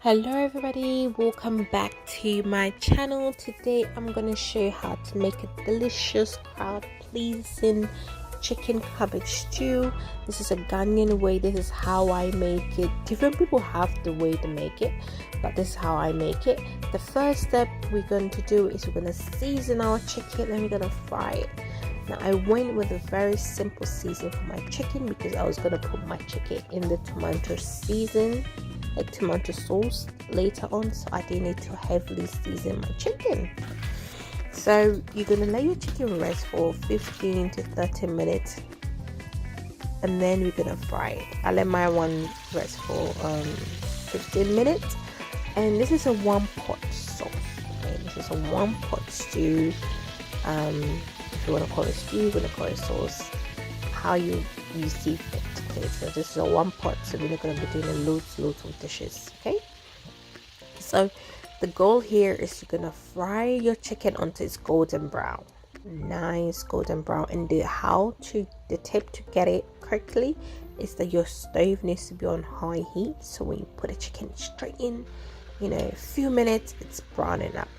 Hello everybody, welcome back to my channel. Today I'm going to show you how to make a delicious crowd pleasing chicken cabbage stew. This is a Ghanaian way. This is how I make it. Different people have the way to make it, but this is how I make it. The first step we're going to do is we're going to season our chicken and we're going to fry it. Now I went with a very simple season for my chicken because I was going to put my chicken in the tomato season, like tomato sauce, later on, so I didn't need to heavily season my chicken. So you're gonna let your chicken rest for 15 to 30 minutes and then we're gonna fry it. I let my one rest for 15 minutes, and this is a one pot sauce. Okay, this is a one pot stew. If you want to call it stew, you're gonna call it sauce, how you see fit. Okay, so this is a one pot, so we're not going to be doing loads of dishes. Okay, so the goal here is you're going to fry your chicken until it's golden brown, nice golden brown. And the tip to get it quickly is that your stove needs to be on high heat, so when you put the chicken straight in, a few minutes it's browning up.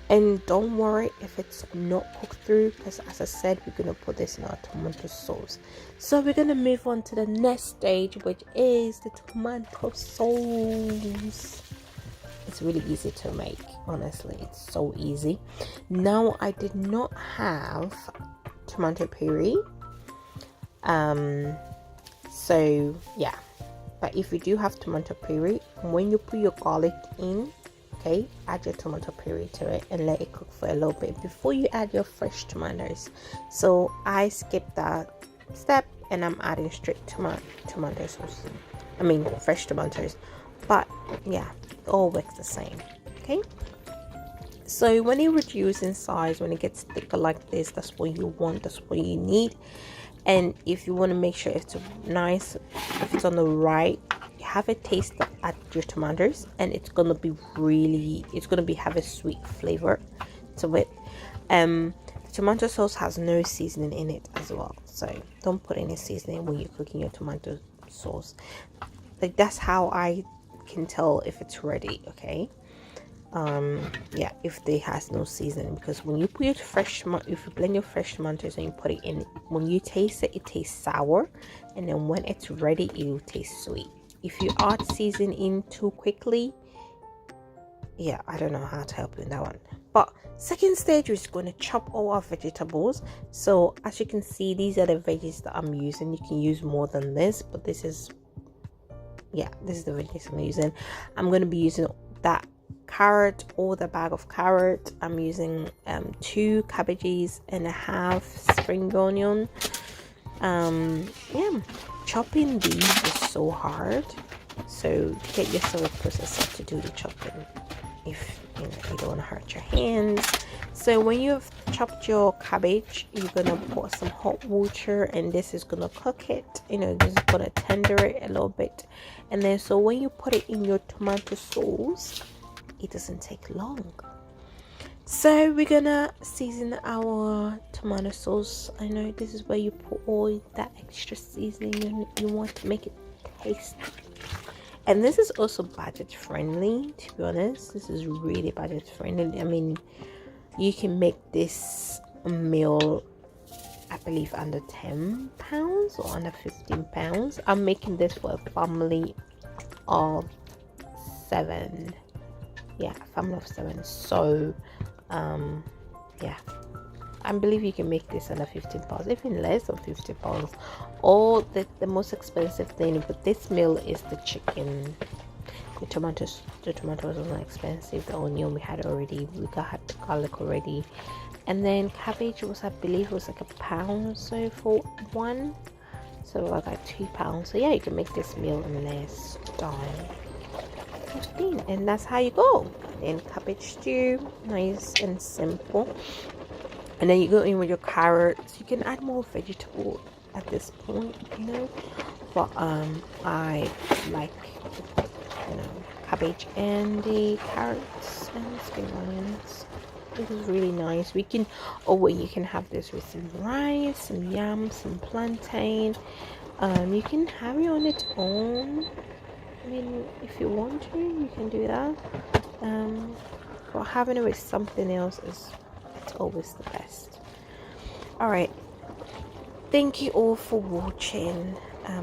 And don't worry if it's not cooked through, because as I said, we're going to put this in our tomato sauce. So we're going to move on to the next stage, which is the tomato sauce. It's really easy to make, honestly. It's so easy. Now, I did not have tomato puree. So, yeah. But if you do have tomato puree, when you put your garlic in, okay, add your tomato puree to it and let it cook for a little bit before you add your fresh tomatoes. So I skipped that step and I'm adding straight tomato sauce. I mean fresh tomatoes. But yeah, it all works the same. Okay. So when it reduces in size, when it gets thicker like this, that's what you want, that's what you need. And if you want to make sure it's nice, if it's on the right, have a taste at your tomatoes, and it's gonna have a sweet flavor to it. The tomato sauce has no seasoning in it as well, so don't put any seasoning when you're cooking your tomato sauce. Like, that's how I can tell if it's ready. Okay, yeah, if it has no seasoning, because when you put your if you blend your fresh tomatoes and you put it in, when you taste it, it tastes sour, and then when it's ready, it will taste sweet. If you add seasoning too quickly, yeah, I don't know how to help you in that one. But second stage is going to chop all our vegetables. So as you can see, these are the veggies that I'm using. You can use more than this, but this is the veggies I'm using. I'm going to be using that carrot, or the bag of carrot. I'm using 2 cabbages and a half spring onion. Yeah, chopping these is so hard, so get yourself a processor to do the chopping if you don't want to hurt your hands. So when you've chopped your cabbage, you're gonna pour some hot water, and this is gonna cook it. This is gonna tender it a little bit, and then so when you put it in your tomato sauce, it doesn't take long. So we're gonna season our tomato sauce. I know this is where you put all that extra seasoning you want to make it taste. And this is also budget friendly, to be honest. This is really budget friendly. I mean, you can make this meal, I believe, under £10 or under £15. I'm making this for a family of 7. Yeah, a family of 7. So yeah, I believe you can make this under £15, even less than £50. Or the most expensive thing with this meal is the chicken. The tomatoes are not expensive. The onion we had already, we got the garlic already, and then cabbage was, I believe, was like £1 or so for one, so like £2. So yeah, you can make this meal in less than 15, and that's how you go. And cabbage stew, nice and simple. And then you go in with your carrots. You can add more vegetable at this point, but I like cabbage and the carrots and spring onions. This is really nice. You can have this with some rice, some yam, some plantain. You can have it on its own. I mean, if you want to, you can do that. But having it with something else it's always the best. All right. Thank you all for watching.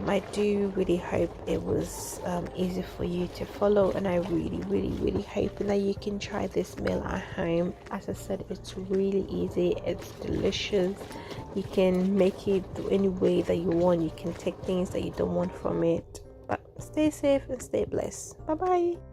I do really hope it was easy for you to follow, and I really hope that you can try this meal at home. As I said, it's really easy, it's delicious. You can make it any way that you want. You can take things that you don't want from it. But stay safe and stay blessed. Bye bye.